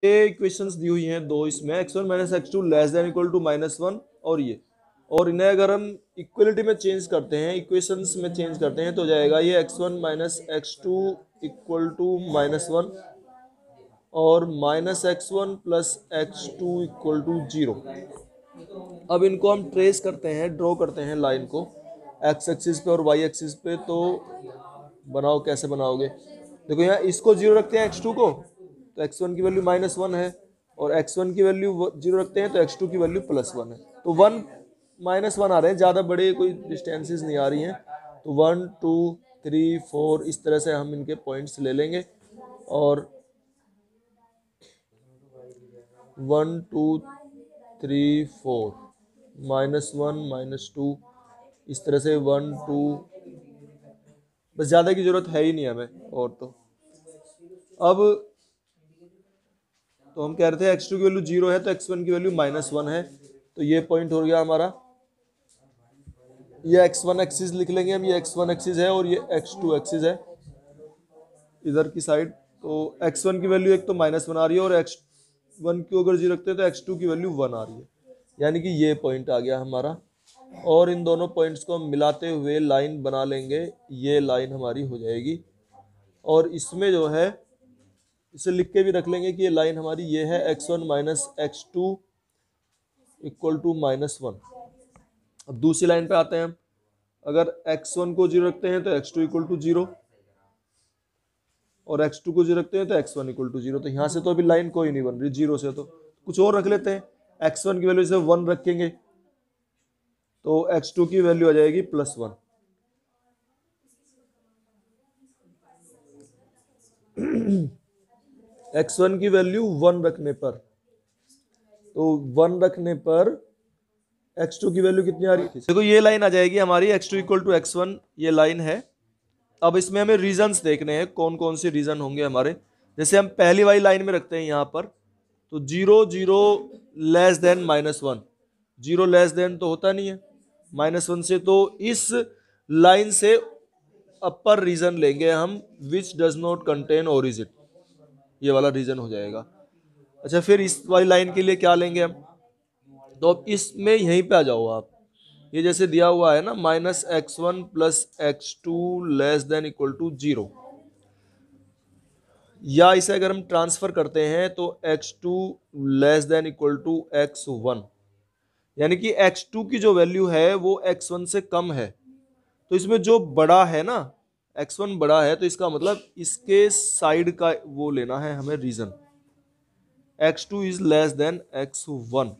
ये इक्वेशंस दी हुई हैं दो, इसमें x1 minus x2 less than equal to -1 और ये, और इन्हें अगर हम इक्वलिटी में चेंज करते हैं, इक्वेशंस में चेंज करते हैं, तो जाएगा ये x1 minus x2 equal to -1 और -x1 plus x2 equal to 0। अब इनको हम ट्रेस करते हैं, ड्रॉ करते हैं लाइन को x एक्सिस पे और y एक्सिस पे। तो बनाओ, कैसे बनाओगे? देखो यहाँ इसको 0 रखते हैं x2 को, तो x1 की वैल्यू -1 है, और x1 की वैल्यू 0 रखते हैं तो x2 की वैल्यू +1 है। तो 1 -1 आ रहे हैं, ज़्यादा बड़े कोई डिस्टेंसेस नहीं आ रही हैं। तो 1 2 3 4 इस तरह से हम इनके पॉइंट्स ले लेंगे, और 1 2 3 4 -1 -2 इस तरह से 1 2, बस ज़्यादा की ज़रूरत है ही नहीं हमें। और तो अब तो हम कह रहे थे x2 की वैल्यू 0 है तो x1 की वैल्यू -1 है। तो ये पॉइंट हो गया हमारा, ये x1 एक्सिस लिख लेंगे हम, ये x1 एक्सिस है और ये x2 एक्सिस है इधर की साइड। तो x1 की वैल्यू एक तो -1 आ रही है, और x1 को अगर 0 रखते हैं तो x2 की वैल्यू 1 आ रही है, यानी कि ये पॉइंट आ गया हमारा। और इन दोनों पॉइंट्स को हम मिलाते हुए लाइन बना लेंगे, ये लाइन हमारी हो जाएगी। और इसमें जो है इसे लिख के भी रख लेंगे कि ये लाइन हमारी ये है x1 minus x2 equal to -1। अब दूसरी लाइन पे आते हैं हम, अगर x1 को 0 रखते हैं तो x2 इक्वल टू 0, और x2 को 0 रखते हैं तो x1 इक्वल टू 0। तो यहाँ से तो अभी लाइन कोई नहीं बन रही 0 से, तो कुछ और रख लेते हैं। x1 की वैल्यू से 1 रखेंगे तो x2 की वैल्यू आ जाएगी +1। x1 की वैल्यू 1 रखने पर, तो 1 रखने पर x2 की वैल्यू कितनी आ रही है? देखो ये लाइन आ जाएगी हमारी x2 इक्वल टू x1, ये लाइन है। अब इसमें हमें रीजंस देखने हैं, कौन कौन से रीजन होंगे हमारे। जैसे हम पहली वाली लाइन में रखते हैं यहाँ पर, तो 0 0 लेस देन -1, 0 लेस देन तो होता नहीं है -1 से, तो इस लाइन से अपर रीजन लेंगे हम, which does not contain origin, ये वाला रीजन हो जाएगा। अच्छा, फिर इस वाली लाइन के लिए क्या लेंगे हम? तो अब इसमें यहीं पे आ जाओ आप, ये जैसे दिया हुआ है ना -x1 plus x2 less than equal to 0, या इसे अगर हम ट्रांसफर करते हैं तो x2 less than equal to x1, यानी कि x2 की जो वैल्यू है वो x1 से कम है। तो इसमें जो बड़ा है ना, x1 बड़ा है, तो इसका मतलब इसके साइड का वो लेना है हमें reason, x2 is less than x1।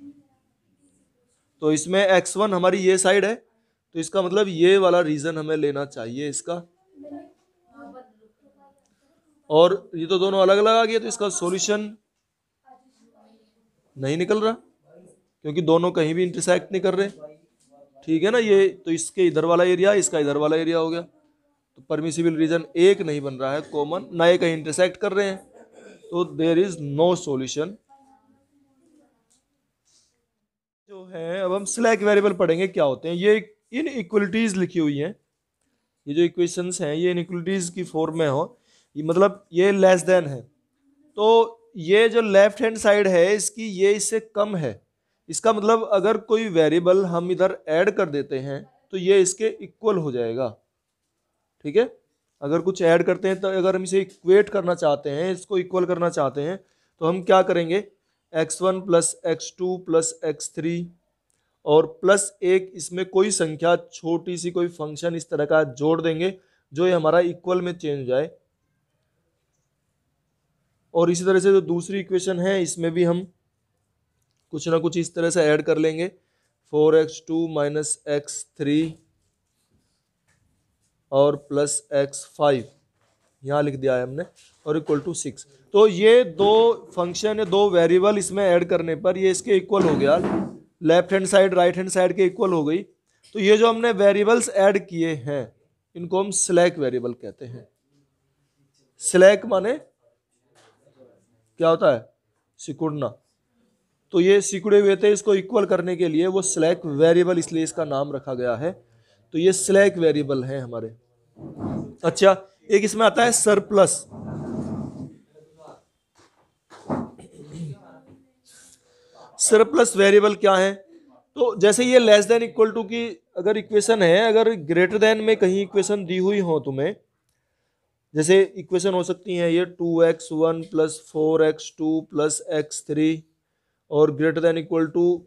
तो इसमें x1 हमारी ये साइड है, तो इसका मतलब ये वाला रीजन हमें लेना चाहिए इसका। और ये तो दोनों अलग अलग आ गए, तो इसका सॉल्यूशन नहीं निकल रहा, क्योंकि दोनों कहीं भी इंटरसेक्ट नहीं कर रहे। ठीक है ना, ये तो इसके इधर वाला एरिया, इसका इधर वाला एरिया हो गया, तो परमिसिबल रीजन एक नहीं बन रहा है कॉमन, ना ये कहीं इंटरसेक्ट कर रहे हैं, तो देयर इज नो सॉल्यूशन जो है। अब हम स्लैक वेरिएबल पढ़ेंगे क्या होते हैं। ये इन इक्वलिटीज लिखी हुई हैं, ये जो इक्वेशंस हैं ये इनइक्वलिटीज की फॉर्म में हो, ये मतलब ये लेस देन है, तो ये जो लेफ्ट हैंड साइड है इसकी ये इससे कम है। इसका मतलब अगर कोई वेरिएबल हम इधर ऐड कर देते हैं तो ये इसके इक्वल हो जाएगा। ठीक है, अगर कुछ ऐड करते हैं तो अगर हम इसे इक्वेट करना चाहते हैं, इसको इक्वल करना चाहते हैं, तो हम क्या करेंगे, x1 plus x2 plus x3 और प्लस एक इसमें कोई संख्या छोटी सी कोई फंक्शन इस तरह का जोड़ देंगे जो ये हमारा इक्वल में चेंज हो जाए। और इसी तरह से जो दूसरी इक्वेशन है इसमें भी हम कुछ ना कुछ इस तरह से ऐड कर लेंगे, 4x2 माइनस x3 और प्लस x5 यहाँ लिख दिया है हमने, और इक्वल टू 6। तो ये दो फंक्शन है, दो वेरिएबल इसमें ऐड करने पर ये इसके इक्वल हो गया, left hand side right hand side के इक्वल हो गई। तो ये जो हमने वेरिएबल्स ऐड किए हैं इनको हम स्लैक वेरिएबल कहते हैं। स्लैक माने क्या होता है? सिकुड़ना। तो ये सिकुड़े हुए थे, इसको इक्वल करने के लिए वो स्लैक वेरिएबल, इसलिए इसका नाम रखा गया है। तो ये स्लैक वेरिएबल है हमारे। अच्छा, एक इसमें आता है सरप्लस। सरप्लस वेरिएबल क्या है? तो जैसे ये लेस देन इक्वल टू की अगर इक्वेशन है, अगर ग्रेटर देन में कहीं इक्वेशन दी हुई हो तुम्हें, जैसे इक्वेशन हो सकती है ये 2x1 plus 4x2 plus x3 और ग्रेटर देन इक्वल टू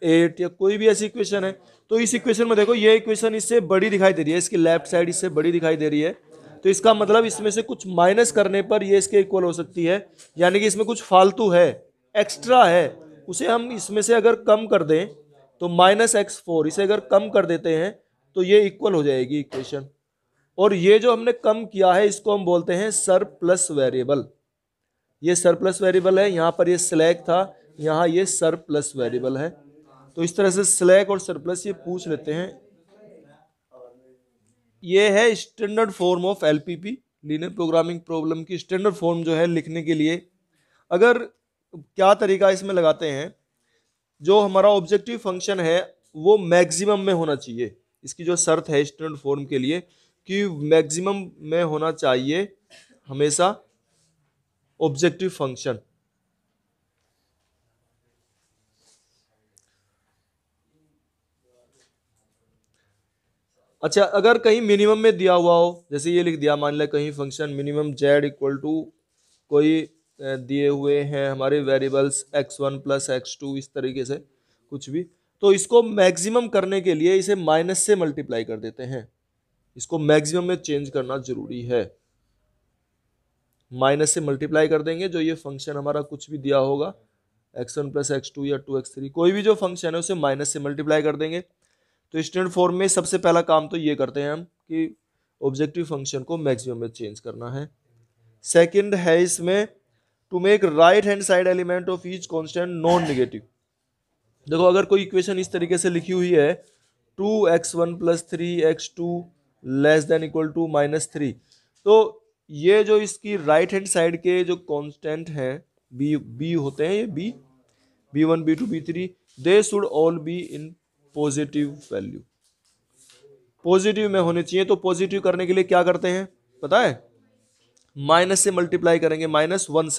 8 या कोई भी ऐसी इक्वेशन है, तो इस इक्वेशन में देखो ये इक्वेशन इससे बड़ी दिखाई दे रही है, इसकी लेफ्ट साइड इससे बड़ी दिखाई दे रही है, तो इसका मतलब इसमें से कुछ माइनस करने पर ये इसके इक्वल हो सकती है, यानी कि इसमें कुछ फालतू है, एक्स्ट्रा है, उसे हम इसमें से अगर कम कर दें तो -x4, इसे अगर कम कर देते हैं तो ये इक्वल हो जाएगी इक्वेशन। और ये जो हमने कम किया है इसको हम बोलते हैं सरप्लस वेरिएबल। ये सरप्लस वेरिएबल है, यहाँ पर ये स्लैक था, यहाँ ये सरप्लस वेरिएबल है। तो इस तरह से स्लैक और सरप्लस ये पूछ लेते हैं। ये है standard form of LPP, linear programming problem की स्टैंडर्ड फॉर्म जो है लिखने के लिए। अगर क्या तरीका इसमें लगाते हैं, जो हमारा ऑब्जेक्टिव फंक्शन है वो मैक्सिमम में होना चाहिए, इसकी जो शर्त है स्टैंडर्ड फॉर्म के लिए कि मैक्सिमम में होना चाहिए हमेशा ऑब्जेक्टिव फंक्शन। अच्छा, अगर कहीं मिनिमम में दिया हुआ हो, जैसे ये लिख दिया, मान लिया कहीं function minimum z equal to कोई दिए हुए हैं हमारे वेरिएबल्स x1 प्लस x2, इस तरीके से कुछ भी, तो इसको मैक्सिमम करने के लिए इसे माइनस से मल्टीप्लाई कर देते हैं। इसको मैक्सिमम में चेंज करना जरूरी है, माइनस से मल्टीप्लाई कर देंगे। जो ये फंक्शन हमारा कुछ भी दिया होगा x1 प्लस x2 या 2x3, कोई भी जो फंक्शन है उसे माइनस से मल्टीप्लाई कर देंगे। तो स्टैंडर्ड फॉर्म में सबसे पहला काम तो ये करते हैं हम कि ऑब्जेक्टिव फंक्शन को मैक्सिमम में चेंज करना है। सेकंड है इसमें to make right hand side element of each constant non negative. देखो अगर कोई इक्वेशन इस तरीके से लिखी हुई है 2x1 plus 3x2 less than equal to -3, तो ये जो इसकी राइट हैंड साइड के जो कांस्टेंट हैं बी होते हैं, ये b1 b2 b3, they should all be in positive value, positive में होने चाहिए। तो पॉजिटिव करने के लिए क्या करते हैं पता है, माइनस से मल्टीप्लाई करेंगे, -1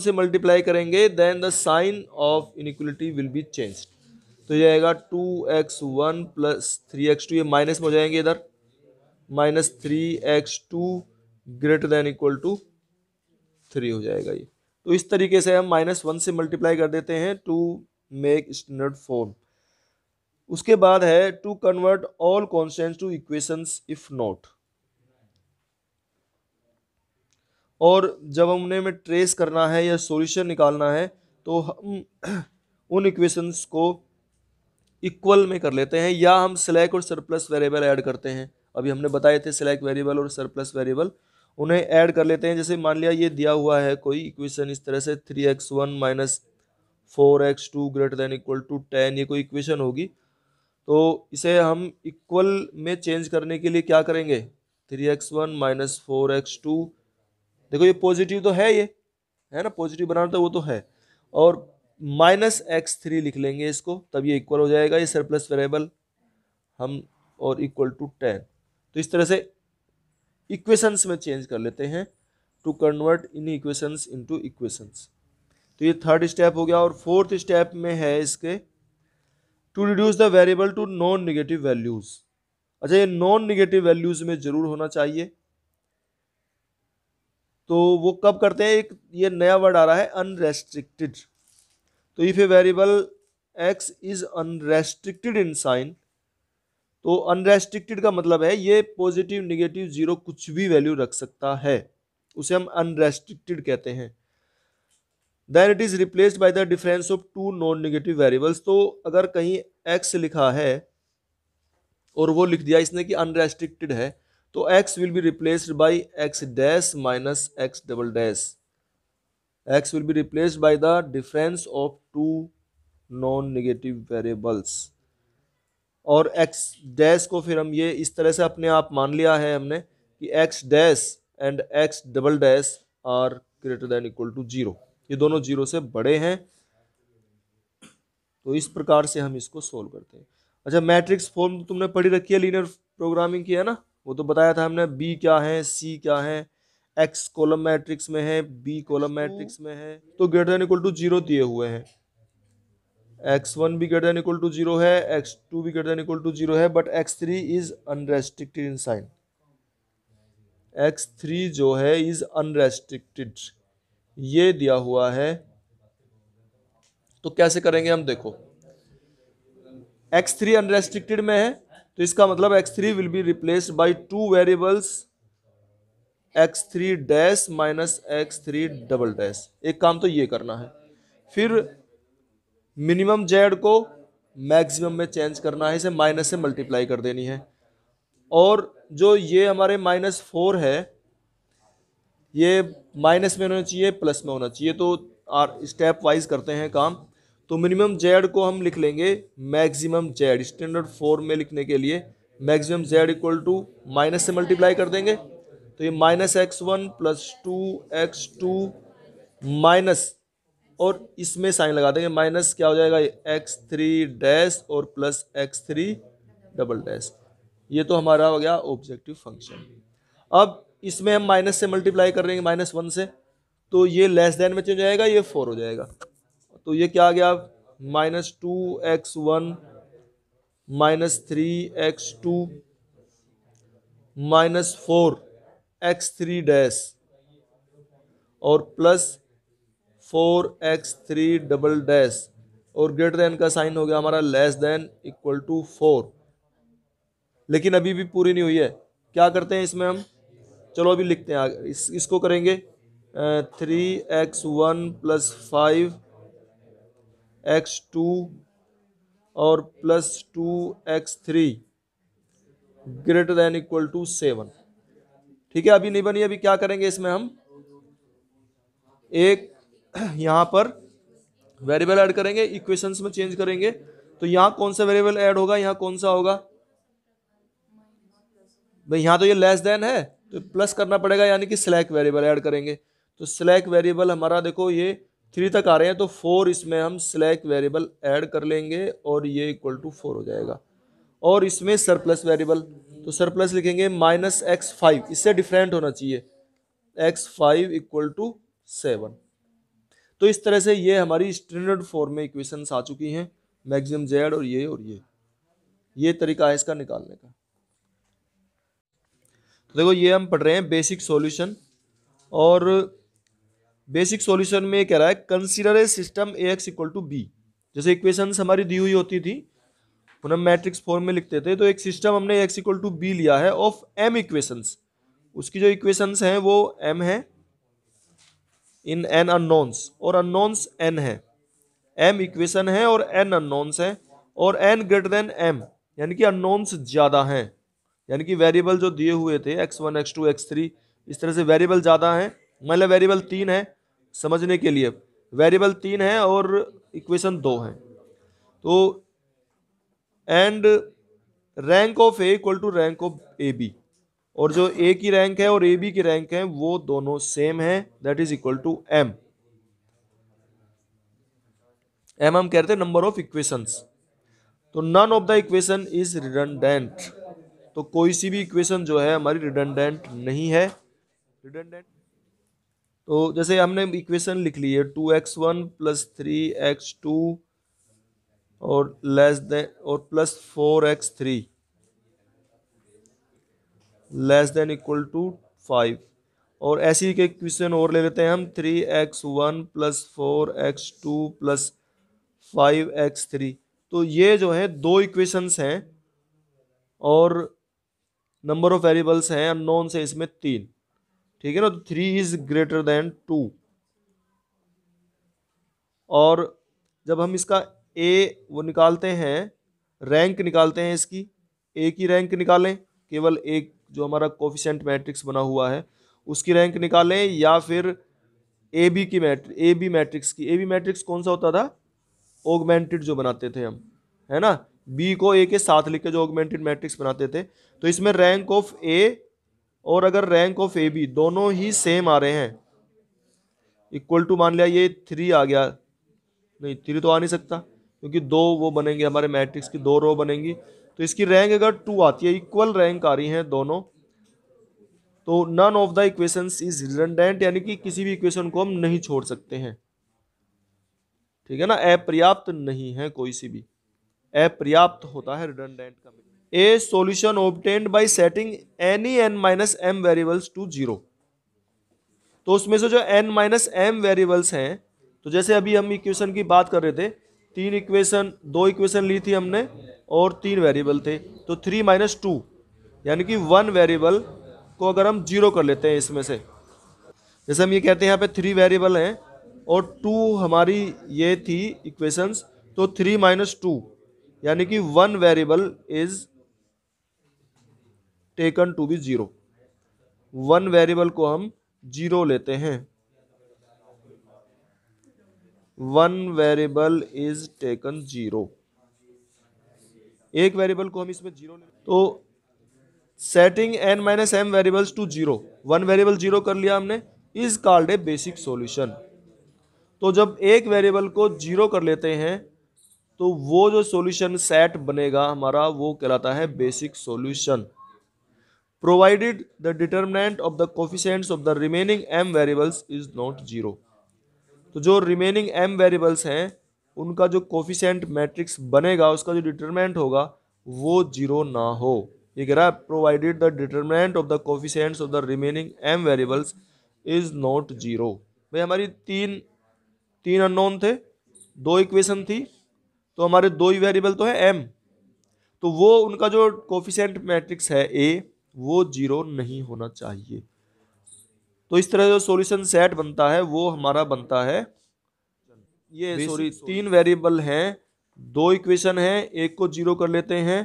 से मल्टीप्लाई करेंगे, then the sign of inequality will be changed. तो ये आएगा 2x1 प्लस 3x2, ये माइनस में हो जाएंगे इधर, -3x2 greater than equal to 3 हो जाएगा ये। तो इस तरीके से हम -1 से मल्टीप्लाई कर देते हैं टू मेक स्टैंडर्ड फॉर्म। उसके बाद है to convert all constants to equations if not, और जब हमने में ट्रेस करना है या सॉल्यूशन निकालना है तो हम उन इक्वेशंस को इक्वल में कर लेते हैं, या हम स्लैक और सरप्लस वेरिएबल ऐड करते हैं। अभी हमने बताए थे स्लैक वेरिएबल और सरप्लस वेरिएबल, उन्हें ऐड कर लेते हैं। जैसे मान लिया ये दिया हुआ है कोई इक्वेशन इस तरह से 3x1 minus 4x2 greater than equal to 10, ये कोई इक्वेशन होगी, तो इसे हम इक्वल में चेंज करने के लिए क्या करेंगे, 3x1 माइनस 4x2, देखो ये पॉजिटिव तो है, ये है ना, पॉजिटिव बनाना तो वो तो है, और -x3 लिख लेंगे इसको, तब ये इक्वल हो जाएगा, ये सरप्लस वेरिएबल हम, और इक्वल टू 10। तो इस तरह से इक्वेशंस में चेंज कर लेते हैं to convert inequations into equations. तो ये थर्ड स्टेप हो गया। और फोर्थ स्टेप में है इसके to reduce the variable to non negative values. अच्छा, ये नॉन निगेटिव वैल्यूज में जरूर होना चाहिए। तो वो कब करते हैं, एक ये नया वर्ड आ रहा है अनरेस्ट्रिक्टेड। तो if a variable x is unrestricted in sign, तो अनरेस्ट्रिक्टेड का मतलब है ये पॉजिटिव निगेटिव जीरो कुछ भी वैल्यू रख सकता है, उसे हम अनरेस्ट्रिक्टेड कहते हैं। Then it is replaced by the difference of two non negative variables. तो अगर कहीं x लिखा है और वो लिख दिया इसने कि अनरेस्ट्रिक्टेड है, तो x will be replaced by x dash minus x double dash. x will be replaced by the difference of two non negative variables. और x डैश को फिर हम ये इस तरह से अपने आप मान लिया है हमने कि x dash and x double dash are greater than equal to 0, ये दोनों 0 से बड़े हैं। तो इस प्रकार से हम इसको सोल्व करते हैं। अच्छा, मैट्रिक्स फॉर्म तो तुमने पढ़ी रखी है, लीनियर प्रोग्रामिंग की है ना, वो तो बताया था हमने, बी क्या है, सी क्या है, एक्स कॉलम मैट्रिक्स में है, बी कॉलम मैट्रिक्स में है, तो ग्रेटर देन इक्वल टू 0 दिए हुए हैं। x1 भी ग्रेटर देन इक्वल टू 0 है, x2 भी ग्रेटर देन इक्वल टू 0 है, but x3 is unrestricted in sign. x3 जो है इज अनरेस्ट्रिक्टेड, ये दिया हुआ है। तो कैसे करेंगे हम, देखो x3 अनरेस्ट्रिक्टेड में है, तो इसका मतलब x3 will be replaced by two variables x3 dash minus x3 double dash. एक काम तो ये करना है, फिर मिनिमम जेड को मैक्सिमम में चेंज करना है, इसे माइनस से मल्टीप्लाई कर देनी है। और जो ये हमारे -4 है, ये माइनस में होना चाहिए, प्लस में होना चाहिए। तो स्टेप वाइज करते हैं काम। तो मिनिमम जेड को हम लिख लेंगे मैक्सिमम जेड, स्टैंडर्ड फॉर्म में लिखने के लिए maximum z equal to minus से मल्टीप्लाई कर देंगे। तो ये -x1 + 2x2 माइनस, और इसमें साइन लगा देंगे माइनस, क्या हो जाएगा x3 डैश और प्लस x3 डबल डैश। ये तो हमारा हो गया ऑब्जेक्टिव फंक्शन। अब इसमें हम माइनस से मल्टीप्लाई कर देंगे -1 से, तो ये लेस देन में चेंज जाएगा, ये 4 हो जाएगा। तो ये क्या आ गया, -2x1 -3x2 -4x3 डैश और प्लस 4x3 डबल डैश, और ग्रेटर देन का साइन हो गया हमारा लेस देन इक्वल टू 4। लेकिन अभी भी पूरी नहीं हुई है, क्या करते हैं इसमें हम, चलो अभी लिखते हैं आगे। इसको करेंगे 3x1 + 5x2 और plus 2x3 greater than equal to 7। ठीक है, अभी नहीं बनी। अभी क्या करेंगे इसमें हम, एक यहां पर वेरिएबल ऐड करेंगे, इक्वेशंस में चेंज करेंगे। तो यहां कौन सा वेरिएबल ऐड होगा, यहां कौन सा होगा भाई, यहां तो ये लेस देन है तो प्लस करना पड़ेगा, यानी कि स्लैक वेरिएबल ऐड करेंगे। तो स्लैक वेरिएबल हमारा देखो ये 3 तक आ रहे हैं, तो 4 इसमें हम स्लैक वेरिएबल ऐड कर लेंगे और ये इक्वल टू 4 हो जाएगा। और इसमें सरप्लस वेरिएबल, तो सरप्लस लिखेंगे -x5, इससे डिफरेंट होना चाहिए, x5 इक्वल टू 7। तो इस तरह से ये हमारी स्टैंडर्ड फॉर्म में इक्वेशंस आ चुकी हैं, मैक्सिमम जेड और ये तरीका है इसका निकालने का। तो देखो ये हम पढ़ रहे हैं बेसिक सॉल्यूशन, और बेसिक सॉल्यूशन में कह रहा है consider a system ax = b। जैसे इक्वेशंस हमारी दी हुई होती थी, हम मैट्रिक्स फॉर्म में लिखते थे, तो एक सिस्टम हमने x = b लिया है ऑफ m इक्वेशंस। उसकी जो इक्वेशंस हैं वो m है इन n अननोन्स, और अननोन्स n है। m इक्वेशन है और n अननोन्स है, और n ग्रेटर देन m, यानी कि अननोन्स ज्यादा हैं। यानी कि वेरिएबल जो दिए हुए थे x1 x2 x3, इस तरह से वेरिएबल ज्यादा हैं। मतलब वेरिएबल 3 है, समझने के लिए वेरिएबल 3 है और इक्वेशन 2 है। तो and rank of a = rank of ab, और जो a की रैंक है और ab की रैंक है वो दोनों सेम है, that is equal to m। m हम कहते हैं नंबर ऑफ इक्वेशंस। तो none of the equation is redundant, तो कोई सी भी इक्वेशन जो है हमारी रिडंडेंट नहीं है। रिडंडेंट तो जैसे हमने इक्वेशन लिख ली है 2x1 + 3x2 और लेस देन और plus 4x3 less than equal to 5, और ऐसी के इक्वेशन और ले लेते हैं हम 3x1 + 4x2 + 5x3। तो ये जो है 2 इक्वेशंस हैं और नंबर ऑफ वेरिएबल्स हैं अननोन से इसमें 3। ठीक है ना, तो 3 इज ग्रेटर देन 2। और जब हम इसका a वो निकालते हैं, रैंक निकालते हैं इसकी, a की रैंक निकालें, केवल एक जो हमारा कोफिशिएंट मैट्रिक्स बना हुआ है उसकी रैंक निकालें, या फिर ए बी मैट्रिक्स की। ए बी मैट्रिक्स कौन सा होता था, ऑगमेंटेड जो बनाते थे हम, है ना, बी को ए के साथ लिख के जो ऑगमेंटेड मैट्रिक्स बनाते थे। तो इसमें रैंक ऑफ ए और अगर रैंक ऑफ ए बी दोनों ही सेम आ रहे हैं, इक्वल टू मान लिया ये 3 आ गया, नहीं 3 तो आ नहीं सकता क्योंकि 2 वो बनेंगे हमारे मैट्रिक्स की, 2 रो बनेंगी। तो इसकी रैंक अगर 2 आती है, इक्वल रैंक आ रही है दोनों, तो none of the equations is redundant, यानी कि किसी भी इक्वेशन को हम नहीं छोड़ सकते हैं, ठीक है ना। अपर्याप्त नहीं है, कोई सी भी अपर्याप्त होता है रिडंडेंट का। A solution obtained by setting any n minus m variables to zero. तो उसमें से जो n माइनस m वेरिएबल्स हैं, तो जैसे अभी हम इक्वेशन की बात कर रहे थे, दो इक्वेशन ली थी हमने और 3 वेरिएबल थे, तो 3 माइनस 2 यानी कि 1 वेरिएबल को अगर हम जीरो कर लेते हैं इसमें से, जैसे हम ये कहते हैं यहाँ पे 3 वेरिएबल हैं और 2 हमारी ये थी इक्वेशंस, तो 3 माइनस 2 यानी कि 1 variable is taken to be zero. 1 variable को हम जीरो लेते हैं, 1 वेरिएबल इज टेकन जीरो। एक वेरिएबल को हम इसमें जीरो लेते, तो setting n minus m variables to zero, 1 variable zero कर लिया हमने, is called a basic solution. तो जब एक वेरिएबल को जीरो कर लेते हैं तो वो जो सॉल्यूशन सेट बनेगा हमारा वो कहलाता है basic solution, provided the determinant of the coefficients of the remaining m variables is not zero. तो जो रिमेनिंग m वेरिएबल्स हैं उनका जो कोफिशिएंट मैट्रिक्स बनेगा, उसका जो डिटर्मिनेंट होगा वो जीरो ना हो। ये कह रहा है provided the determinant of the coefficients of the remaining m variables is not zero. भाई हमारी तीन अननोन थे, 2 इक्वेशन थी, तो हमारे 2 ही वेरिएबल तो है m, तो वो उनका जो कोफिशिएंट मैट्रिक्स है a वो जीरो नहीं होना चाहिए। तो इस तरह जो सॉल्यूशन सेट बनता है वो हमारा बनता है, ये सॉरी 3 वेरिएबल हैं, 2 इक्वेशन हैं, एक को जीरो कर लेते हैं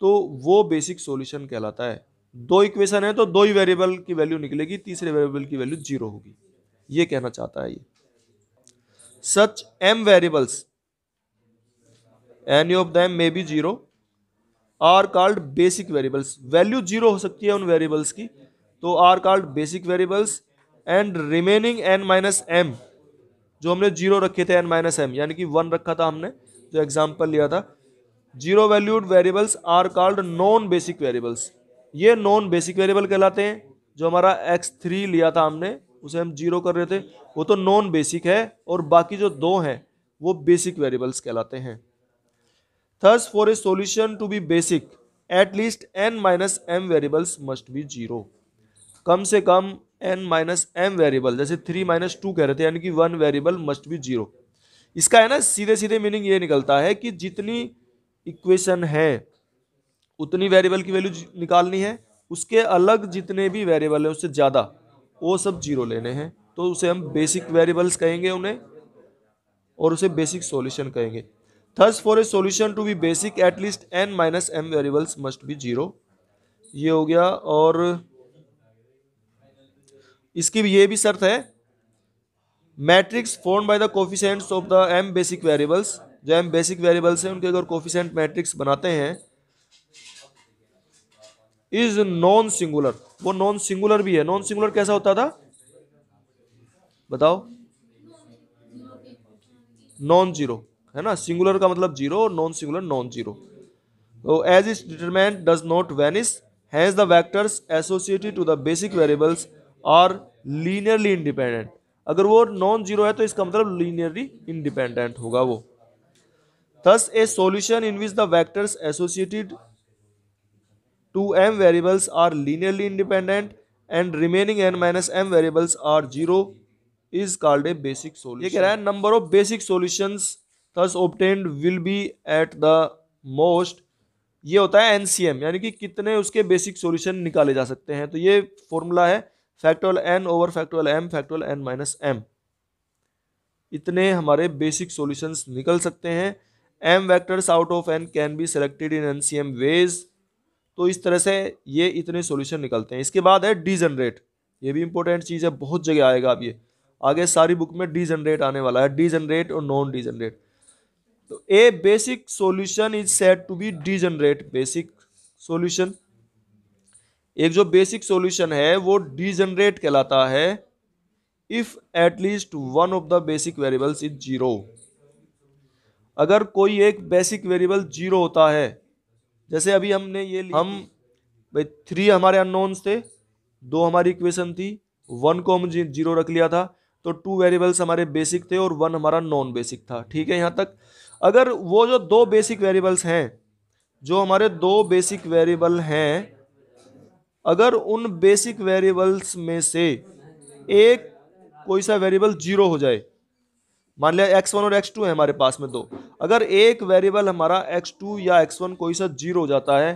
तो वो बेसिक सॉल्यूशन कहलाता है। 2 इक्वेशन है तो 2 ही वेरिएबल की वैल्यू निकलेगी, तीसरे वेरिएबल की वैल्यू जीरो होगी, ये कहना चाहता है ये। Such m variables any of them may be zero are called basic variables. Value zero हो सकती है उन वेरिएबल्स की, तो are called basic variables. And remaining n minus m, जो हमने जीरो रखे थे n माइनस m यानी कि 1 रखा था हमने, जो एग्जांपल लिया था, zero valued variables are called non basic variables. ये नॉन बेसिक वेरिएबल कहलाते हैं। जो हमारा x3 लिया था हमने, उसे हम जीरो कर रहे थे, वो तो नॉन बेसिक है, और बाकी जो 2 हैं वो बेसिक वेरिएबल्स कहलाते हैं। Thus, for a solution to be basic, at least n minus m variables must be zero। कम से कम n माइनस m वेरिएबल, जैसे 3 माइनस 2 कह रहे थे, यानी कि 1 वेरिएबल मस्ट बी जीरो। इसका है ना सीधे सीधे मीनिंग ये निकलता है कि जितनी इक्वेशन है उतनी वेरिएबल की वैल्यू निकालनी है, उसके अलग जितने भी वेरिएबल है उससे ज़्यादा वो सब जीरो लेने हैं, तो उसे हम बेसिक वेरिएबल्स कहेंगे उन्हें, और उसे बेसिक सॉल्यूशन कहेंगे। Thus, for a solution to be basic, at least n minus m variables must be zero। ये हो गया। और इसकी भी ये भी शर्त है, matrix form by the coefficients of the m basic variables, जो m बेसिक वेरिएबल्स हैं उनके अगर कोफिशिएंट मैट्रिक्स बनाते हैं, इज नॉन सिंगुलर। वो नॉन सिंगुलर भी है। नॉन सिंगुलर कैसा होता था बताओ? नॉन जीरो है ना, सिंगुलर का मतलब जीरो और नॉन सिंगुलर नॉन जीरो। तो as its determinant does not vanish, has the vectors associated to the basic variables are linearly independent. अगर वो नॉन जीरो है तो इसका मतलब लीनियरली इंडिपेंडेंट होगा वो। Thus a solution in which the vectors associated to m variables are linearly independent and remaining n minus m variables are zero is called a basic solution. ये कह रहा है number of basic solutions thus obtained will be at the most, ये होता है NCM, यानी कि कितने उसके बेसिक सॉल्यूशन निकाले जा सकते हैं। तो ये फॉर्मूला है factorial n over factorial m factorial n minus m, इतने हमारे बेसिक सॉल्यूशंस निकल सकते हैं। m vectors out of n can be selected in NCM ways. तो इस तरह से ये इतने सॉल्यूशन निकलते हैं। इसके बाद है डीजनरेट, ये भी इंपॉर्टेंट चीज़ है, बहुत जगह आएगा। अब ये आगे सारी बुक में डीजनरेट आने वाला है, डीजनरेट और नॉन डीजनरेट। तो a basic solution is said to be degenerate basic solution. एक जो बेसिक सॉल्यूशन है वो डीजनरेट कहलाता है if at least one of the basic variables is zero. अगर कोई एक बेसिक वेरिएबल जीरो होता है, जैसे अभी हमने ये हम भाई 3 हमारे अननोन्स थे, दो हमारी इक्वेशन थी, 1 को हम 0 रख लिया था, तो 2 वेरिएबल्स हमारे बेसिक थे और 1 हमारा नॉन बेसिक था। ठीक है यहाँ तक। अगर वो जो दो बेसिक वेरिएबल्स हैं, जो हमारे दो बेसिक वेरिएबल हैं, अगर उन बेसिक वेरिएबल्स में से एक कोई सा वेरिएबल 0 हो जाए, मान लिया x1 और x2 है हमारे पास में दो, अगर एक वेरिएबल हमारा x2 या x1 कोई सा 0 हो जाता है,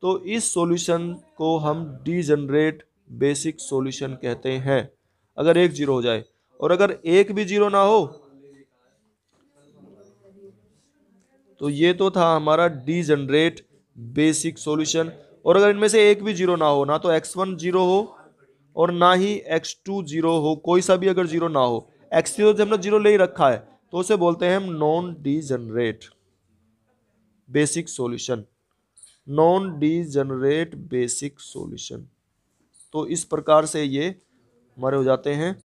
तो इस सॉल्यूशन को हम डीजनरेट बेसिक सॉल्यूशन कहते हैं, अगर एक 0 हो जाए। और अगर एक भी 0 ना हो, तो ये तो था हमारा डीजनरेट बेसिक सॉल्यूशन। और अगर इनमें से एक भी 0 ना हो, ना तो x1 0 हो और ना ही x2 0 हो, कोई सा भी अगर 0 ना हो, x0 जब हमने 0 ले ही रखा है, तो उसे बोलते हैं हम non degenerate basic solution, non degenerate basic solution. तो इस प्रकार से ये हमारे हो जाते हैं